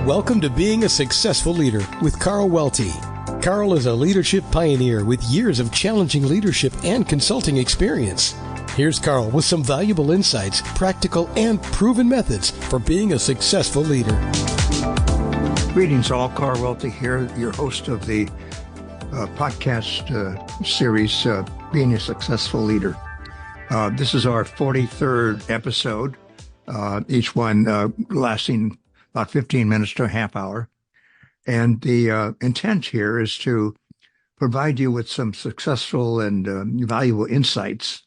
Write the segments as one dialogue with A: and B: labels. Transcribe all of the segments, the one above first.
A: Welcome to Being a Successful Leader with Carl Welty. Carl is a leadership pioneer with years of challenging leadership and consulting experience. Here's Carl with some valuable insights, practical and proven methods for being a successful leader.
B: Greetings all, Carl Welty here, your host of the podcast series, Being a Successful Leader. This is our 43rd episode, each one lasting about 15 minutes to a half hour. And the intent here is to provide you with some successful and valuable insights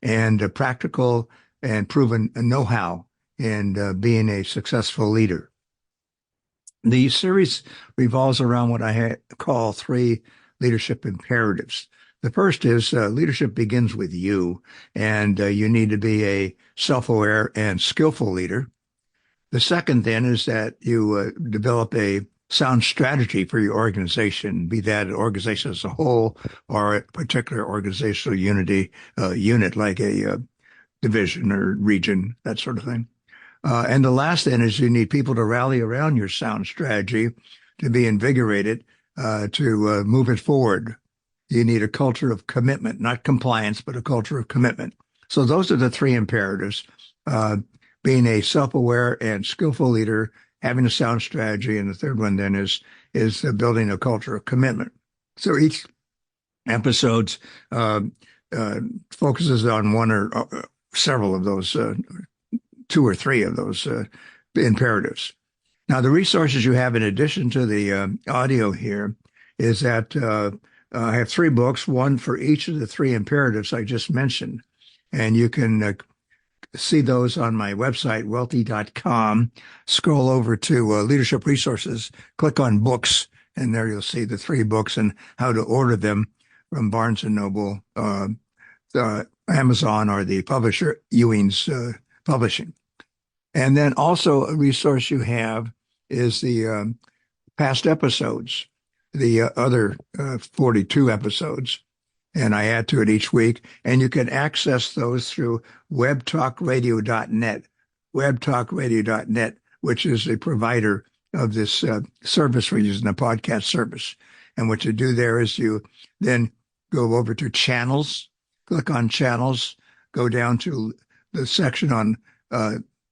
B: and practical and proven know-how in being a successful leader. The series revolves around what I call 3 leadership imperatives. The first is leadership begins with you, and you need to be a self-aware and skillful leader. The second then is that you develop a sound strategy for your organization, be that an organization as a whole or a particular organizational unit like a division or region, that sort of thing. And the last then is you need people to rally around your sound strategy to be invigorated to move it forward. You need a culture of commitment, not compliance, but a culture of commitment. So those are the 3 imperatives. Being a self-aware and skillful leader, having a sound strategy, and the third one then is building a culture of commitment. So each episode focuses on one or several of those, 2 or 3 of those imperatives. Now, the resources you have in addition to the audio here is that I have 3 books, one for each of the 3 imperatives I just mentioned, and you can see those on my website, welty.com. Scroll over to Leadership Resources, click on Books, and there you'll see the 3 books and how to order them from Barnes & Noble, Amazon, or the publisher, Ewing's Publishing. And then also a resource you have is the past episodes, the other 42 episodes. And I add to it each week. And you can access those through webtalkradio.net, webtalkradio.net, which is a provider of this service we're using, a podcast service. And what you do there is you then go over to channels, click on channels, go down to the section on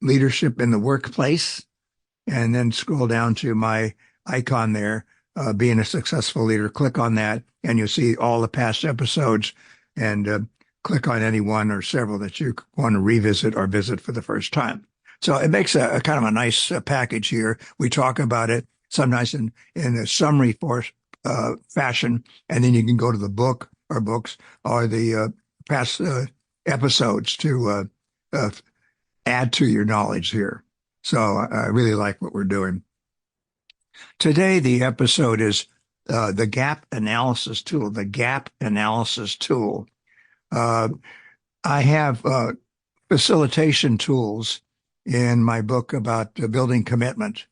B: leadership in the workplace, and then scroll down to my icon there, Being a Successful Leader. Click on that, and you'll see all the past episodes, and click on any one or several that you want to revisit or visit for the first time. So it makes a kind of a nice package here. We talk about it sometimes in a summary fashion, and then you can go to the book or books or the past episodes to add to your knowledge here. So I really like what we're doing. Today, the episode is the gap analysis tool, the gap analysis tool. I have facilitation tools in my book about building commitment,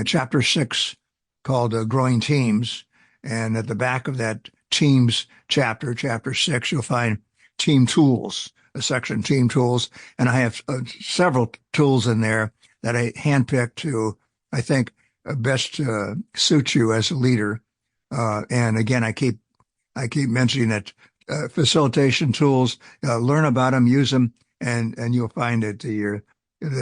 B: chapter 6 called Growing Teams. And at the back of that Teams chapter 6, you'll find Team Tools, a section Team Tools. And I have several tools in there that I handpicked to, I think, best suit you as a leader. And again, I keep mentioning that facilitation tools, learn about them, use them, and you'll find that the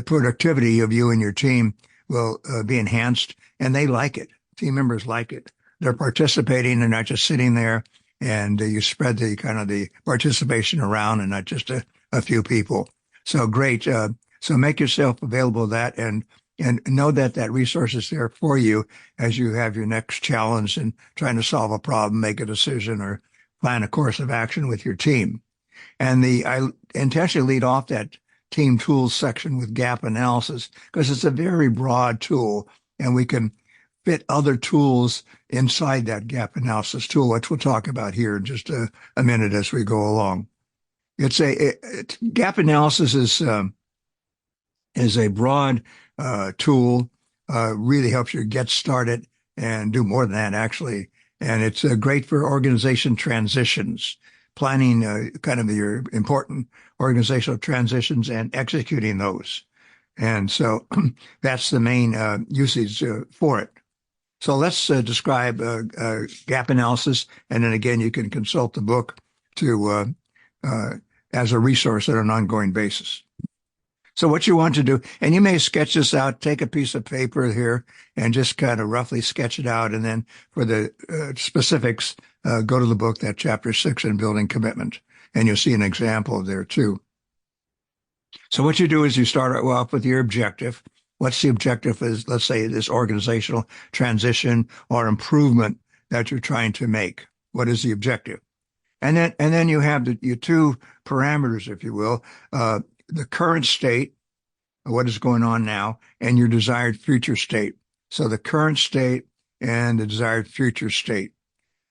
B: productivity of you and your team will be enhanced, and they like it. Team members like it. They're participating and not just sitting there, and you spread the kind of the participation around and not just a few people. So great. So make yourself available to that, and know that resource is there for you as you have your next challenge and trying to solve a problem, make a decision, or plan a course of action with your team. And I intentionally lead off that team tools section with gap analysis because it's a very broad tool, and we can fit other tools inside that gap analysis tool, which we'll talk about here in just a minute as we go along. Gap analysis is a broad tool, really helps you get started and do more than that, actually. And it's great for organization transitions, planning kind of your important organizational transitions and executing those. And so that's the main usage for it. So let's describe gap analysis, and then again, you can consult the book to as a resource on an ongoing basis. So what you want to do, and you may sketch this out, take a piece of paper here and just kind of roughly sketch it out. And then for the specifics, go to the book, that chapter 6 in building commitment, and you'll see an example there too. So what you do is you start off with your objective. What's the objective is, let's say, this organizational transition or improvement that you're trying to make. What is the objective? And then you have your two parameters, if you will, the current state, what is going on now, and your desired future state. So the current state and the desired future state.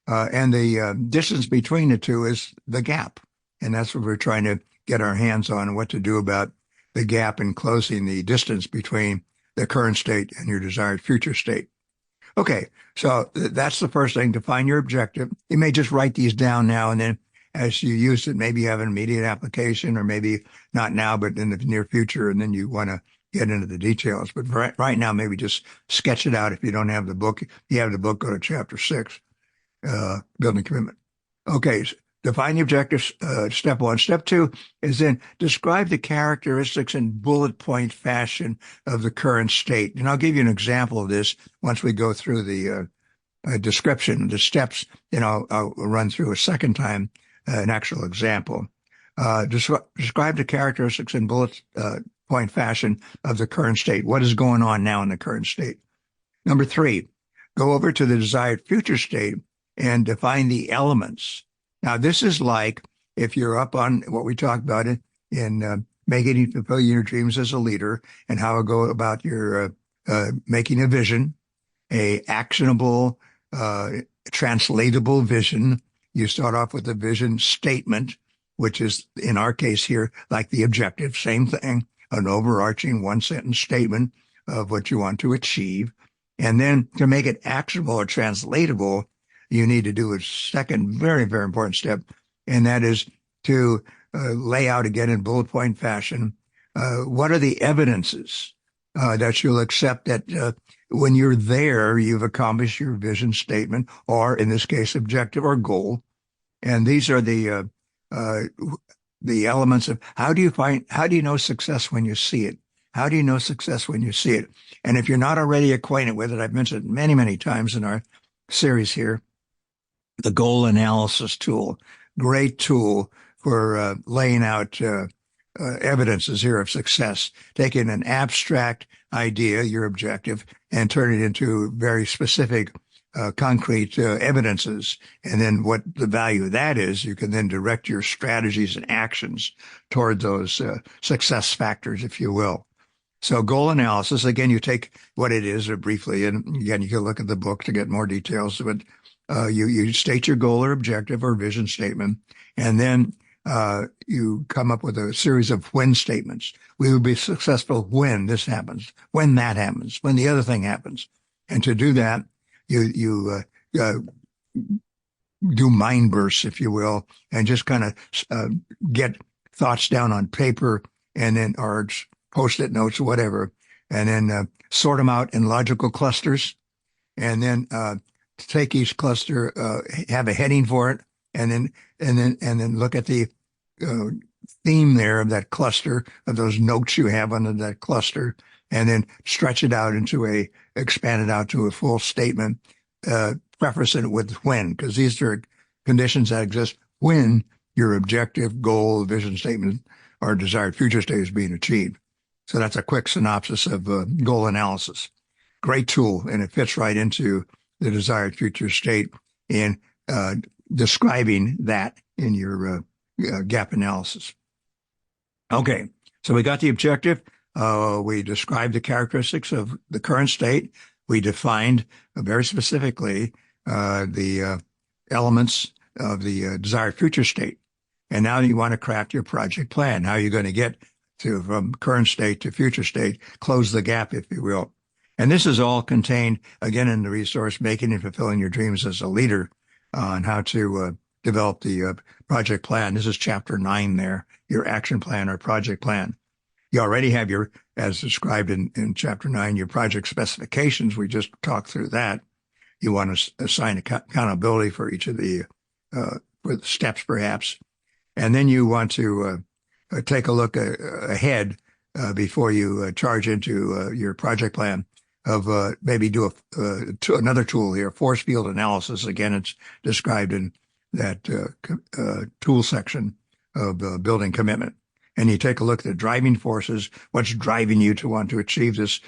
B: And the distance between the two is the gap. And that's what we're trying to get our hands on, and what to do about the gap in closing the distance between the current state and your desired future state. Okay, so that's the first thing, define your objective. You may just write these down now, and then as you use it, maybe you have an immediate application, or maybe not now, but in the near future, and then you want to get into the details. But right now, maybe just sketch it out. If you don't have the book, you have the book, go to chapter 6, building commitment. Okay, so define the objectives, step 1. Step 2 is then describe the characteristics in bullet point fashion of the current state. And I'll give you an example of this once we go through the description, the steps, and I'll run through a second time an actual example. Describe the characteristics in bullet point fashion of the current state. What is going on now in the current state? Number 3, go over to the desired future state and define the elements. Now, this is like if you're up on what we talked about in making you fulfill your dreams as a leader, and how to go about your making a vision, a actionable, translatable vision. You start off with a vision statement, which is, in our case here, like the objective, same thing, an overarching one-sentence statement of what you want to achieve. And then to make it actionable or translatable, you need to do a second very, very important step, and that is to lay out again in bullet point fashion, what are the evidences that you'll accept that when you're there, you've accomplished your vision statement, or in this case, objective or goal. And these are the elements of how do you know success when you see it? How do you know success when you see it? And if you're not already acquainted with it, I've mentioned it many, many times in our series here, the goal analysis tool, great tool for laying out evidences here of success, taking an abstract idea, your objective, and turning it into very specific, concrete evidences. And then what the value of that is, you can then direct your strategies and actions toward those success factors, if you will. So goal analysis, again, you take what it is briefly, and again, you can look at the book to get more details, but you state your goal or objective or vision statement, and then you come up with a series of when statements. We will be successful when this happens, when that happens, when the other thing happens. And to do that, you do mind bursts, if you will, and just kind of get thoughts down on paper, and then, or Post-it notes or whatever, and then sort them out in logical clusters, and then take each cluster, have a heading for it, and then look at the theme there of that cluster, of those notes you have under that cluster, and then stretch it out expand it out to a full statement, preface it with when, because these are conditions that exist when your objective, goal, vision statement, or desired future state is being achieved. So that's a quick synopsis of goal analysis. Great tool, and it fits right into the desired future state in describing that in your gap analysis. Okay, so we got the objective. We described the characteristics of the current state. We defined very specifically the elements of the desired future state. And now you want to craft your project plan. How are you going to get from current state to future state, close the gap, if you will. And this is all contained, again, in the resource, Making and Fulfilling Your Dreams as a Leader, on how to develop the project plan. This is chapter 9 there, your action plan or project plan. You already have as described in Chapter 9, your project specifications. We just talked through that. You want to assign accountability for each of for the steps, perhaps. And then you want to take a look ahead before you charge into your project plan of maybe do another tool here, force field analysis. Again, it's described in that tool section of building commitment. And you take a look at the driving forces, what's driving you to want to achieve this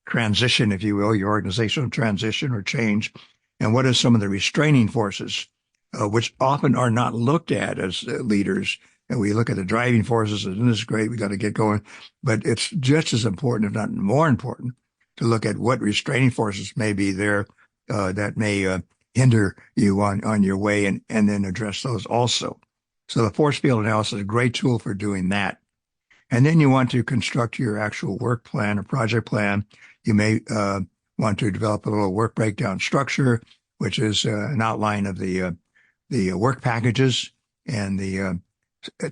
B: transition, if you will, your organizational transition or change, and what are some of the restraining forces, which often are not looked at as leaders. And we look at the driving forces, and this is great, we got to get going. But it's just as important, if not more important, to look at what restraining forces may be there that may hinder you on your way, and then address those also. So the force field analysis is a great tool for doing that. And then you want to construct your actual work plan or project plan. You may want to develop a little work breakdown structure, which is an outline of the work packages and the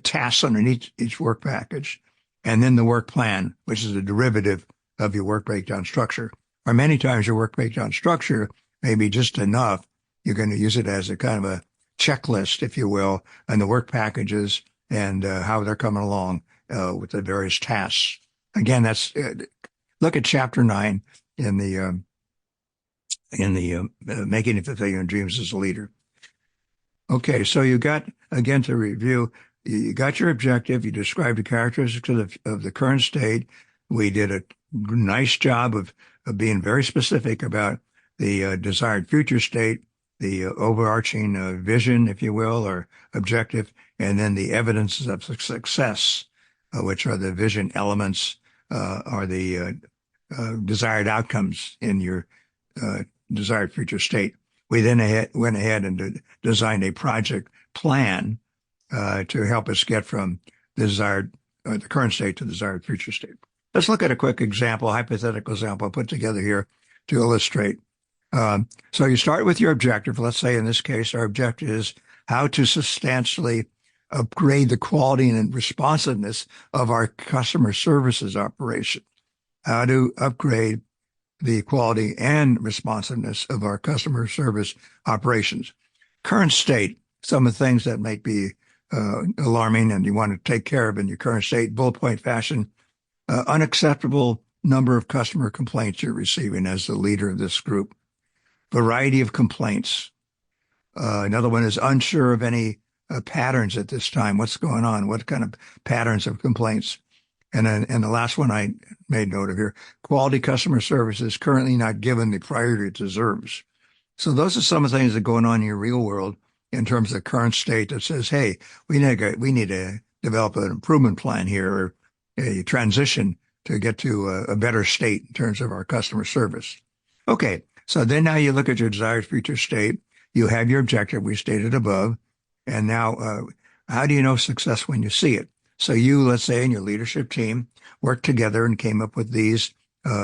B: tasks underneath each work package, and then the work plan, which is a derivative of your work breakdown structure. Or many times your work breakdown structure may be just enough. You're going to use it as a kind of a checklist, if you will, on the work packages and how they're coming along with the various tasks. Again, that's look at Chapter 9 in the Making It Fulfill Your Dreams as a Leader. Okay, so you got, again, to review, you got your objective. You described the characteristics of the current state. We did a nice job of being very specific about the desired future state, the overarching vision, if you will, or objective, and then the evidences of success, which are the vision elements, are the desired outcomes in your desired future state. We then went ahead and designed a project plan to help us get from the current state to the desired future state. Let's look at a quick example, hypothetical example I put together here to illustrate. So you start with your objective. Let's say in this case, our objective is how to substantially upgrade the quality and responsiveness of our customer services operation. How to upgrade the quality and responsiveness of our customer service operations. Current state, some of the things that might be alarming and you want to take care of in your current state, bullet point fashion. Unacceptable number of customer complaints you're receiving as the leader of this group. Variety of complaints. Another one is unsure of any patterns at this time. What's going on? What kind of patterns of complaints? And the last one I made note of here, quality customer service is currently not given the priority it deserves. So those are some of the things that are going on in your real world in terms of the current state that says, hey, we need to develop an improvement plan here, or a transition to get to a better state in terms of our customer service. Okay, so then now you look at your desired future state. You have your objective we stated above. And now how do you know success when you see it? So you, let's say, and your leadership team worked together and came up with these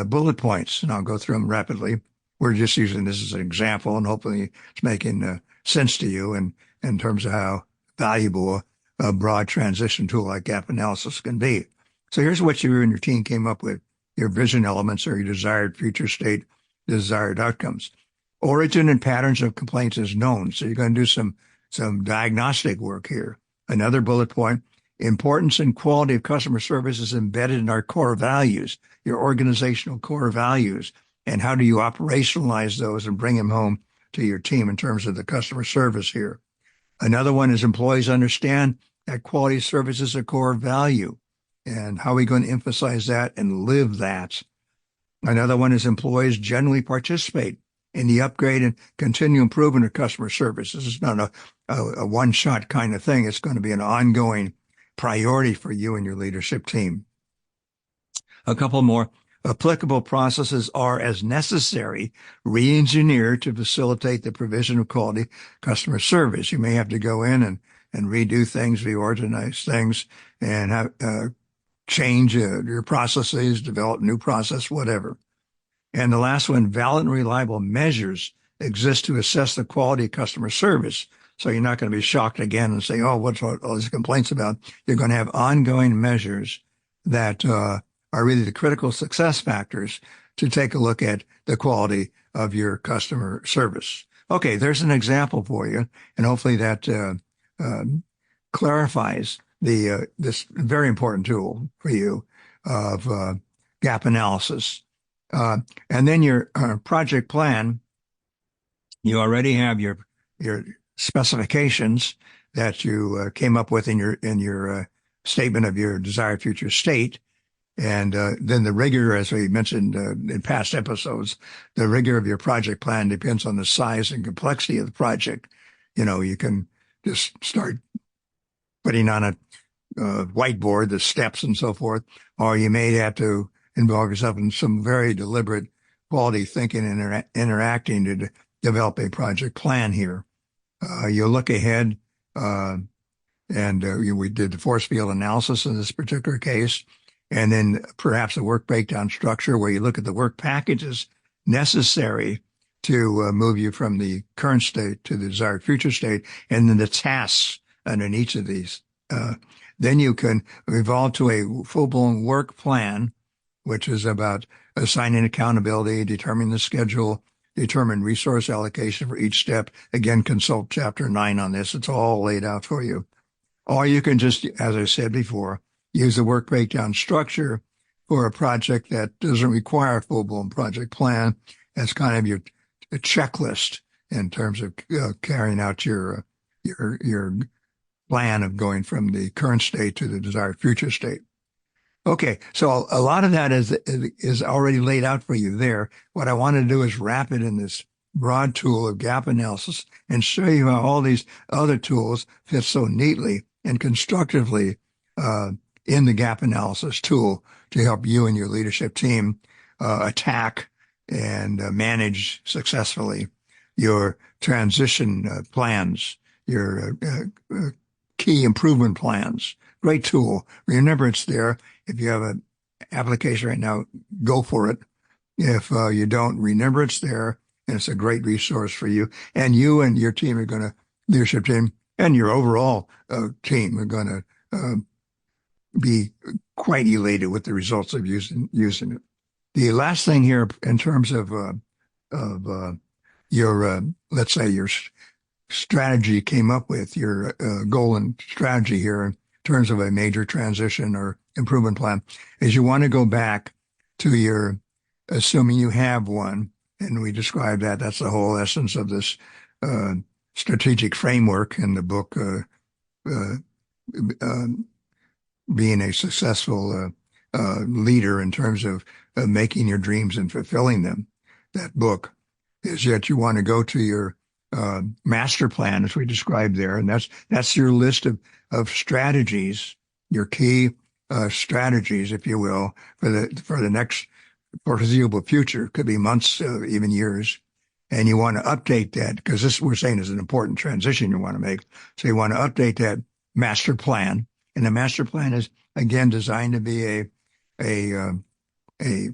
B: bullet points, and I'll go through them rapidly. We're just using this as an example, and hopefully it's making sense to you and in terms of how valuable a broad transition tool like gap analysis can be. So here's what you and your team came up with: your vision elements, or your desired future state, desired outcomes. Origin and patterns of complaints is known, so you're going to do some diagnostic work here. Another bullet point: importance and quality of customer service is embedded in our core values, your organizational core values. And how do you operationalize those and bring them home to your team in terms of the customer service here? Another one is employees understand that quality service is a core value. And how are we going to emphasize that and live that? Another one is employees generally participate in the upgrade and continue improvement of customer service. This is not a one-shot kind of thing. It's going to be an ongoing priority for you and your leadership team. A couple more. Applicable processes are, as necessary, re-engineered to facilitate the provision of quality customer service. You may have to go in and redo things, reorganize things, and have, change your processes, develop new process, whatever. And the last one, valid and reliable measures exist to assess the quality of customer service. So you're not going to be shocked again and say, oh, what's all these complaints about? You're going to have ongoing measures that are really the critical success factors to take a look at the quality of your customer service. Okay, there's an example for you, and hopefully that clarifies this very important tool for you of gap analysis. And then your project plan, you already have your specifications that you came up with in your statement of your desired future state. And then the rigor, as we mentioned in past episodes, the rigor of your project plan depends on the size and complexity of the project. You can just start putting on a whiteboard the steps and so forth, or you may have to involve yourself in some very deliberate quality thinking and interacting to develop a project plan here. You look ahead, and we did the force field analysis in this particular case, and then perhaps a work breakdown structure where you look at the work packages necessary to move you from the current state to the desired future state, and then the tasks under each of these. Then you can evolve to a full-blown work plan, which is about assigning accountability, determining the schedule, determine resource allocation for each step. Again, consult Chapter 9 on this. It's all laid out for you. Or you can just, as I said before, use the work breakdown structure for a project that doesn't require a full-blown project plan as kind of your checklist in terms of carrying out your plan of going from the current state to the desired future state. Okay, so a lot of that is already laid out for you there. What I want to do is wrap it in this broad tool of gap analysis and show you how all these other tools fit so neatly and constructively in the gap analysis tool to help you and your leadership team attack and manage successfully your transition plans, your key improvement plans. Great tool. Remember, it's there. If you have an application right now, go for it. If you don't, remember it's there, and it's a great resource for you. And you and your team are going to, leadership team, and your overall team are going to be quite elated with the results of using it. The last thing here, in terms of your, let's say your strategy came up with, your goal and strategy here in terms of a major transition or improvement plan, is you want to go back to your, assuming you have one, and we described that. That's the whole essence of this strategic framework in the book, being a successful leader in terms of making your dreams and fulfilling them. That book is that you want to go to your master plan, as we described there, and that's your list of strategies, your key strategies, if you will, for the next foreseeable future. Could be months, even years. And you want to update that, because this, we're saying, is an important transition you want to make. So you want to update that master plan. And the master plan is, again, designed to be a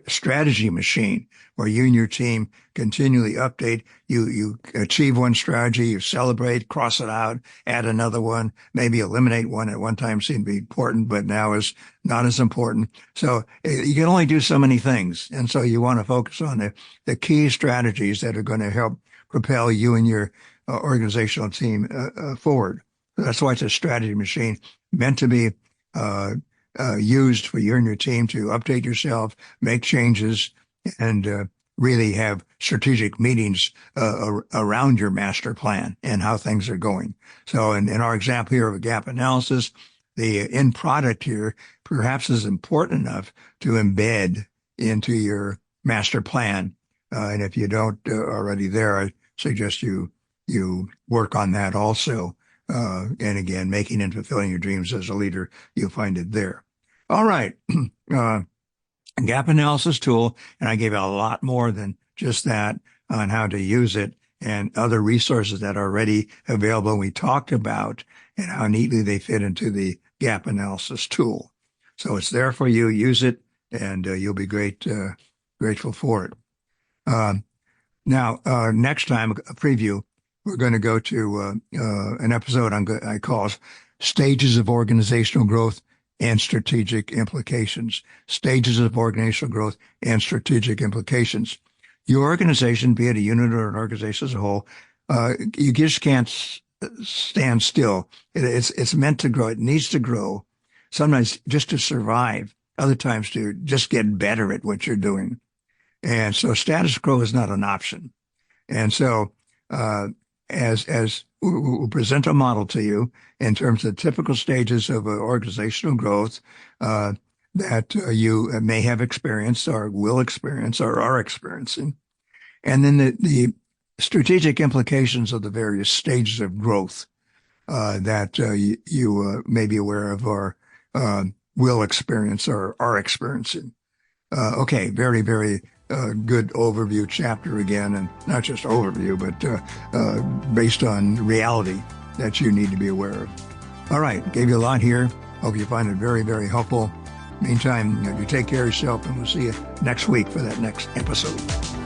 B: strategy machine where you and your team continually update. You achieve one strategy, you celebrate, cross it out, add another one, maybe eliminate one at one time seemed to be important, but now is not as important. So you can only do so many things. And so you want to focus on the key strategies that are going to help propel you and your organizational team forward. That's why it's a strategy machine meant to be used for you and your team to update yourself, make changes, and really have strategic meetings around your master plan and how things are going. So in our example here of a gap analysis, the end product here perhaps is important enough to embed into your master plan. And if you don't already there, I suggest you work on that also. And again, making and fulfilling your dreams as a leader, you'll find it there. All right. Gap analysis tool. And I gave you a lot more than just that on how to use it and other resources that are already available. We talked about and how neatly they fit into the gap analysis tool. So it's there for you. Use it and you'll be grateful for it. Now, next time, a preview, we're going to go to an episode I call Stages of Organizational Growth and strategic implications. Stages of organizational growth and strategic implications. Your organization, be it a unit or an organization as a whole, you just can't stand still. It's meant to grow. It needs to grow. Sometimes just to survive. Other times to just get better at what you're doing. And so status quo is not an option. And so as we'll present a model to you in terms of typical stages of organizational growth that you may have experienced or will experience or are experiencing. And then the strategic implications of the various stages of growth that you may be aware of or will experience or are experiencing. Okay, very, very good overview chapter again, and not just overview, but based on reality that you need to be aware of. All right, gave you a lot here. Hope you find it very, very helpful. Meantime, you take care of yourself, and we'll see you next week for that next episode.